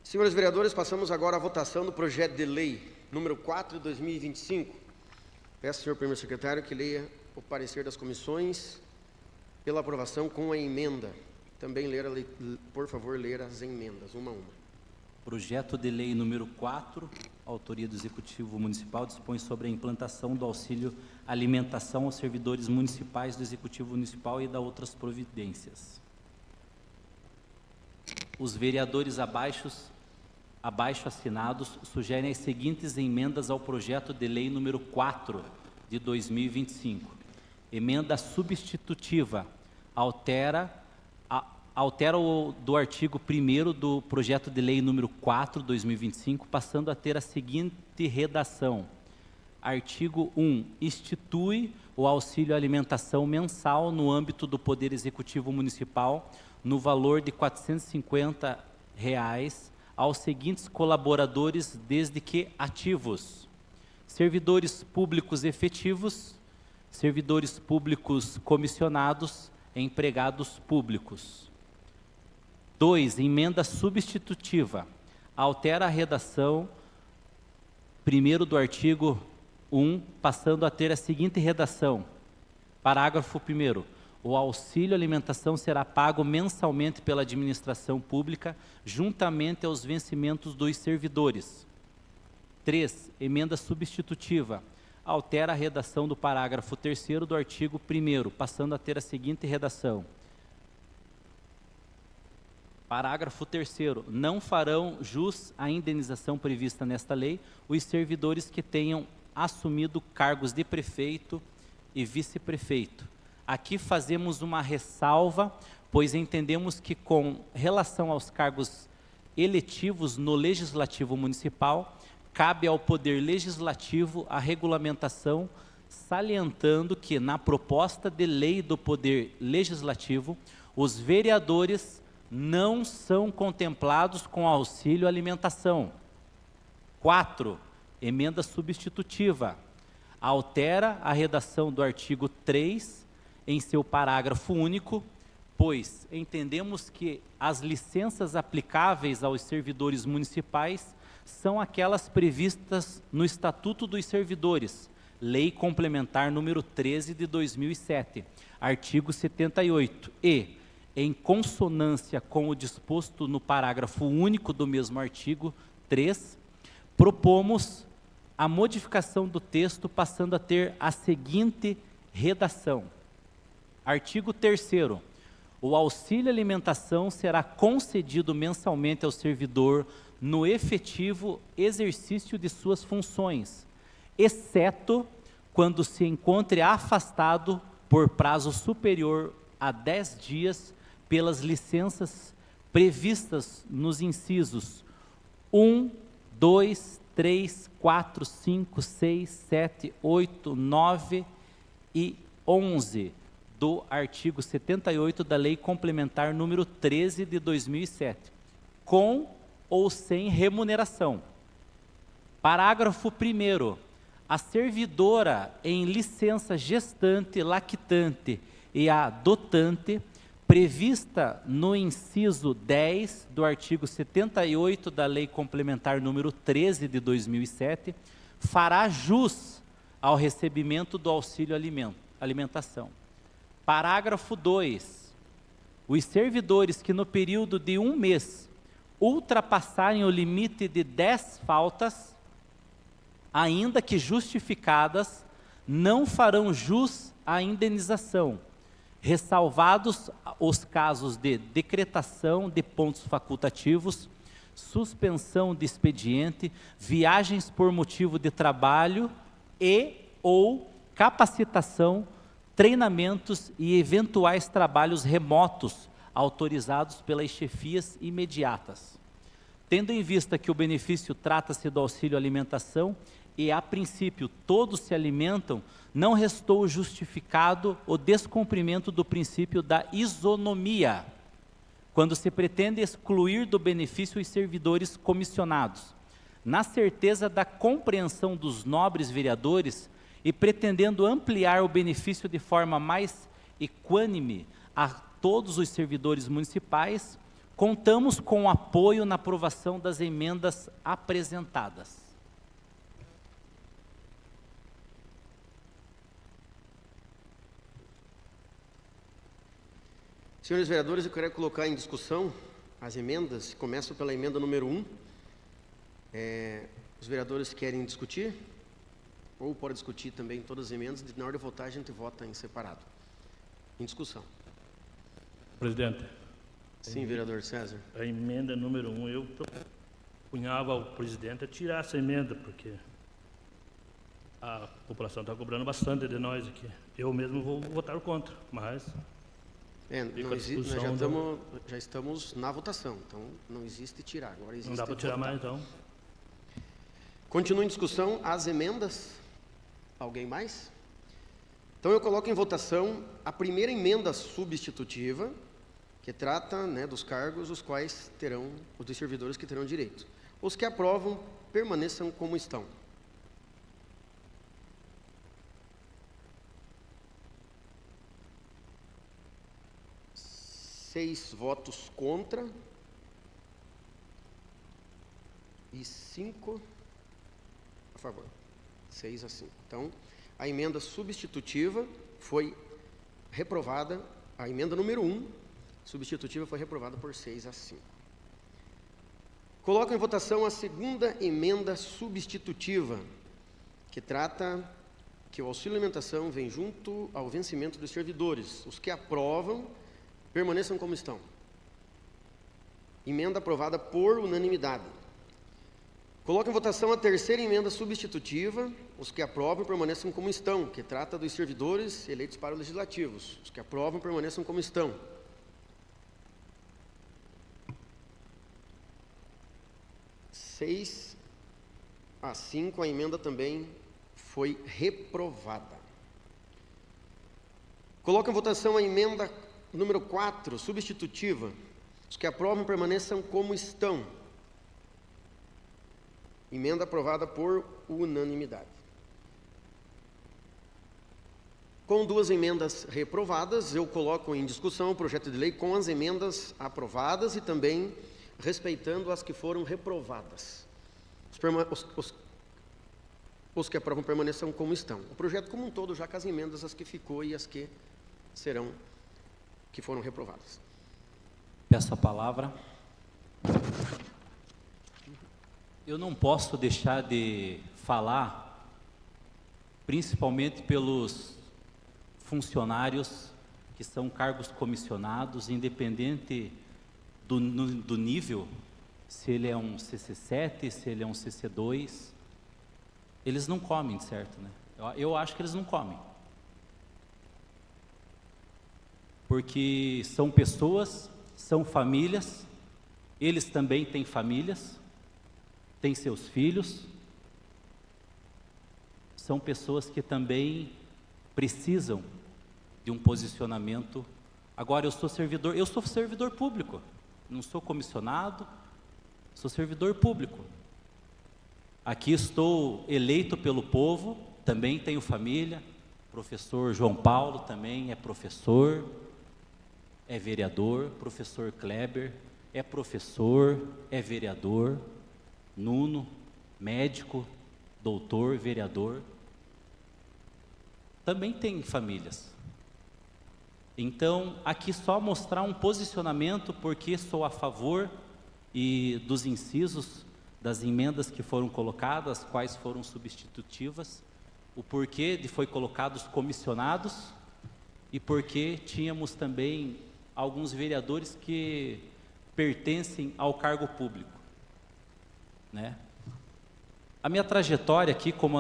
Senhores vereadores, passamos agora à votação do projeto de lei número 4 de 2025. Peço ao senhor primeiro secretário que leia o parecer das comissões pela aprovação com a emenda. Também, por favor, ler as emendas, uma a uma. Projeto de lei número 4, autoria do Executivo Municipal, dispõe sobre a implantação do auxílio alimentação aos servidores municipais do Executivo Municipal e da outras providências. Os vereadores abaixo assinados sugerem as seguintes emendas ao projeto de lei número 4 de 2025. Emenda substitutiva, altera o do artigo 1º do projeto de lei número 4, 2025, passando a ter a seguinte redação. Artigo 1. Institui o auxílio alimentação mensal no âmbito do Poder Executivo Municipal no valor de R$ 450 aos seguintes colaboradores desde que ativos: servidores públicos efetivos, servidores públicos comissionados, empregados públicos. 2. Emenda substitutiva. Altera a redação 1º do artigo 1, passando a ter a seguinte redação. Parágrafo 1º. O auxílio alimentação será pago mensalmente pela administração pública, juntamente aos vencimentos dos servidores. 3. Emenda substitutiva. Altera a redação do parágrafo 3º do artigo 1º, passando a ter a seguinte redação. Parágrafo 3º. Não farão jus à indenização prevista nesta lei os servidores que tenham assumido cargos de prefeito e vice-prefeito. Aqui fazemos uma ressalva, pois entendemos que com relação aos cargos eletivos no Legislativo Municipal, cabe ao Poder Legislativo a regulamentação, salientando que na proposta de lei do Poder Legislativo, os vereadores não são contemplados com auxílio alimentação. 4. Emenda substitutiva. Altera a redação do artigo 3 em seu parágrafo único, pois entendemos que as licenças aplicáveis aos servidores municipais são aquelas previstas no Estatuto dos Servidores, Lei Complementar número 13 de 2007, artigo 78, e em consonância com o disposto no parágrafo único do mesmo artigo 3, propomos a modificação do texto passando a ter a seguinte redação. Artigo 3º. O auxílio alimentação será concedido mensalmente ao servidor no efetivo exercício de suas funções, exceto quando se encontre afastado por prazo superior a 10 dias pelas licenças previstas nos incisos 1, 2, 3, 4, 5, 6, 7, 8, 9 e 11 do artigo 78 da Lei Complementar número 13 de 2007, com ou sem remuneração. Parágrafo 1º. A servidora em licença gestante, lactante e adotante, prevista no inciso 10 do artigo 78 da Lei Complementar número 13 de 2007, fará jus ao recebimento do auxílio alimentação. Parágrafo 2. Os servidores que no período de 1 mês ultrapassarem o limite de 10 faltas, ainda que justificadas, não farão jus à indenização, ressalvados os casos de decretação de pontos facultativos, suspensão de expediente, viagens por motivo de trabalho e ou capacitação, treinamentos e eventuais trabalhos remotos autorizados pelas chefias imediatas. Tendo em vista que o benefício trata-se do auxílio alimentação e, a princípio, todos se alimentam, não restou justificado o descumprimento do princípio da isonomia, quando se pretende excluir do benefício os servidores comissionados. Na certeza da compreensão dos nobres vereadores e pretendendo ampliar o benefício de forma mais equânime a todos os servidores municipais, Contamos com o apoio na aprovação das emendas apresentadas. Senhores vereadores, eu quero colocar em discussão as emendas. Começo pela emenda número 1. Os vereadores querem discutir? Ou pode discutir também todas as emendas? Na hora de votar, a gente vota em separado. Em discussão. Presidente. Sim, vereador César. A emenda número 1, eu propunhava ao presidente a tirar essa emenda, porque a população está cobrando bastante de nós aqui. Eu mesmo vou votar contra, mas... Não existe, nós já estamos na votação, então não existe tirar. Agora existe não dá para tirar votar. mais, então. Continua em discussão as emendas. Alguém mais? Então eu coloco em votação a primeira emenda substitutiva, que trata, né, dos cargos os quais terão, os dos servidores que terão direito. Os que aprovam permaneçam como estão. Seis votos contra e 5 a favor. 6 a 5. Então, a emenda substitutiva foi reprovada, a emenda número 1, substitutiva, foi reprovada por 6 a 5. Coloco em votação a segunda emenda substitutiva, que trata que o auxílio alimentação vem junto ao vencimento dos servidores. Os que aprovam permaneçam como estão. Emenda aprovada por unanimidade. Coloco em votação a terceira emenda substitutiva. Os que aprovam permaneçam como estão, que trata dos servidores eleitos para os legislativos. Os que aprovam permaneçam como estão. Seis a 5, a emenda também foi reprovada. Coloco em votação a emenda número 4, substitutiva. Os que aprovam permaneçam como estão. Emenda aprovada por unanimidade. Com duas emendas reprovadas, eu coloco em discussão o projeto de lei com as emendas aprovadas e também respeitando as que foram reprovadas. Os que aprovam permaneçam como estão. O projeto como um todo, já com as emendas, as que ficou e as que serão, que foram reprovadas. Peço a palavra. Eu não posso deixar de falar, principalmente pelos funcionários que são cargos comissionados, independente do nível, se ele é um CC7, se ele é um CC2, eles não comem, certo, né? Eu acho que eles não comem. Porque são pessoas, são famílias, eles também têm famílias, têm seus filhos, são pessoas que também precisam de um posicionamento. Agora, eu sou servidor público, não sou comissionado, sou servidor público. Aqui estou eleito pelo povo, também tenho família, professor João Paulo também é professor, é vereador, professor Kleber é professor, é vereador, Nuno, médico, doutor, vereador, também tem famílias. Então, aqui só mostrar um posicionamento, porque sou a favor e dos incisos das emendas que foram colocadas, quais foram substitutivas, o porquê de foi colocados comissionados e porque tínhamos também alguns vereadores que pertencem ao cargo público, né? A minha trajetória aqui, como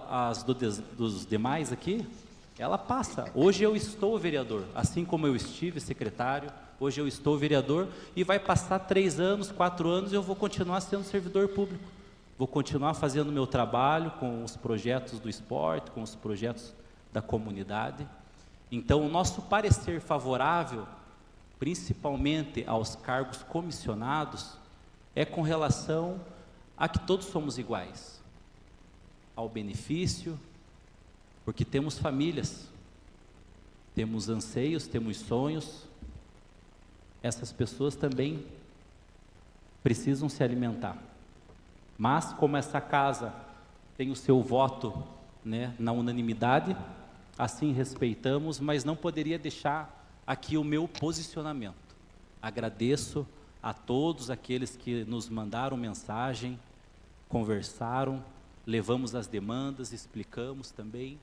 as dos demais aqui, ela passa. Hoje eu estou vereador, assim como eu estive secretário, hoje eu estou vereador e vai passar 3 anos, 4 anos e eu vou continuar sendo servidor público. Vou continuar fazendo meu trabalho com os projetos do esporte, com os projetos da comunidade. Então, o nosso parecer favorável, principalmente aos cargos comissionados, é com relação a que todos somos iguais, ao benefício, porque temos famílias, temos anseios, temos sonhos, essas pessoas também precisam se alimentar. Mas, como essa casa tem o seu voto, né, na unanimidade, assim respeitamos, mas não poderia deixar aqui o meu posicionamento. Agradeço a todos aqueles que nos mandaram mensagem, conversaram, levamos as demandas, explicamos também.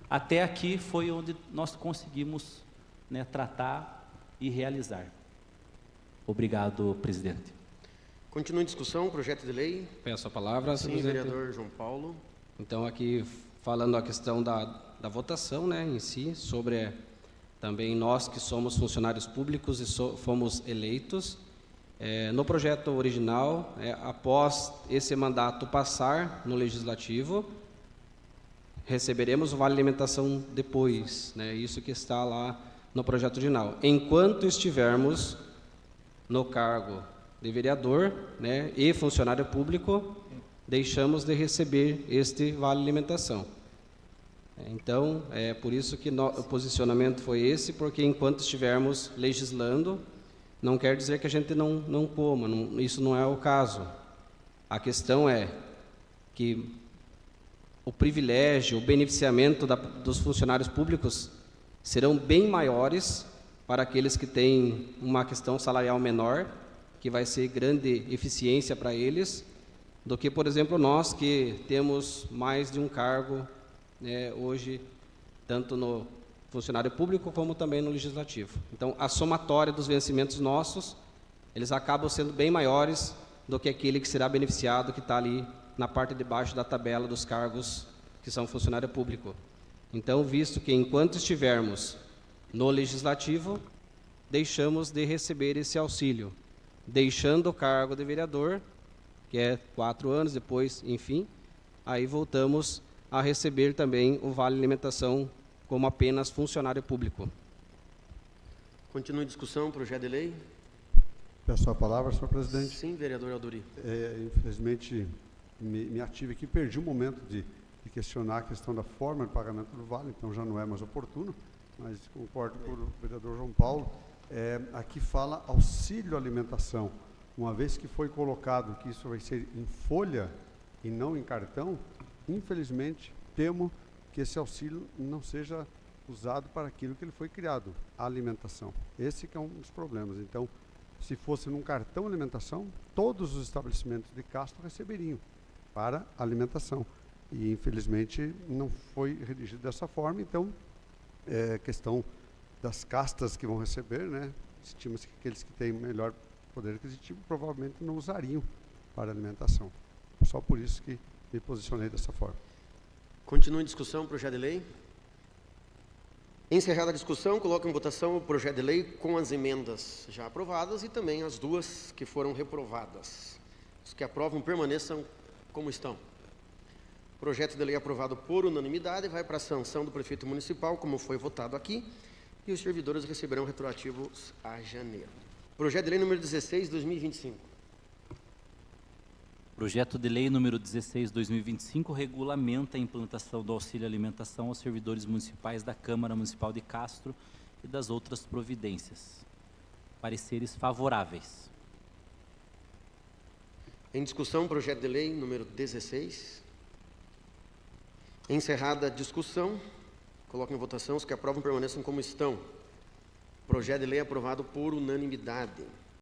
Até aqui foi onde nós conseguimos, né, tratar e realizar. Obrigado, presidente. Continua em discussão, projeto de lei. Peço a palavra, senhor Sim, presidente. vereador João Paulo. Então, aqui falando a questão da votação, né, em si, sobre também nós que somos funcionários públicos e fomos eleitos. No projeto original, após esse mandato passar no Legislativo, receberemos o Vale Alimentação depois, né, isso que está lá no projeto original. Enquanto estivermos no cargo de vereador, né, e funcionário público, deixamos de receber este Vale Alimentação. Então, é por isso que o posicionamento foi esse, porque enquanto estivermos legislando, não quer dizer que a gente não coma, isso não é o caso. A questão é que o privilégio, o beneficiamento dos funcionários públicos serão bem maiores para aqueles que têm uma questão salarial menor, que vai ser grande eficiência para eles, do que, por exemplo, nós que temos mais de um cargo, né, hoje, tanto no funcionário público como também no legislativo. Então, a somatória dos vencimentos nossos, eles acabam sendo bem maiores do que aquele que será beneficiado, que está ali na parte de baixo da tabela dos cargos que são funcionário público. Então, visto que enquanto estivermos no legislativo, deixamos de receber esse auxílio, deixando o cargo de vereador, que é 4 anos depois, enfim, aí voltamos a receber também o Vale Alimentação como apenas funcionário público. Continua em discussão, projeto de lei. Peço a palavra, senhor presidente. Sim, vereador Alduri. Infelizmente, me ative aqui, perdi o momento de questionar a questão da forma de pagamento do vale, então já não é mais oportuno, mas concordo com o vereador João Paulo. Aqui fala auxílio alimentação. Uma vez que foi colocado que isso vai ser em folha e não em cartão, infelizmente, temo que esse auxílio não seja usado para aquilo que ele foi criado, a alimentação. Esse que é um dos problemas. Então, se fosse num cartão alimentação, todos os estabelecimentos de Castro receberiam para alimentação. E, infelizmente, não foi redigido dessa forma. Então, questão das castas que vão receber, né? Estima-se que aqueles que têm melhor poder aquisitivo provavelmente não usariam para alimentação. Só por isso que me posicionei dessa forma. Continua em discussão, projeto de lei. Encerrada a discussão, coloco em votação o projeto de lei com as emendas já aprovadas e também as 2 que foram reprovadas. Os que aprovam permaneçam como estão. Projeto de lei aprovado por unanimidade vai para a sanção do prefeito municipal, como foi votado aqui, e os servidores receberão retroativos a janeiro. Projeto de lei número 16, 2025. Projeto de lei número 16/2025 regulamenta a implantação do auxílio alimentação aos servidores municipais da Câmara Municipal de Castro e das outras providências. Pareceres favoráveis. Em discussão, projeto de lei número 16. Encerrada a discussão, coloco em votação os que aprovam permaneçam como estão. Projeto de lei aprovado por unanimidade.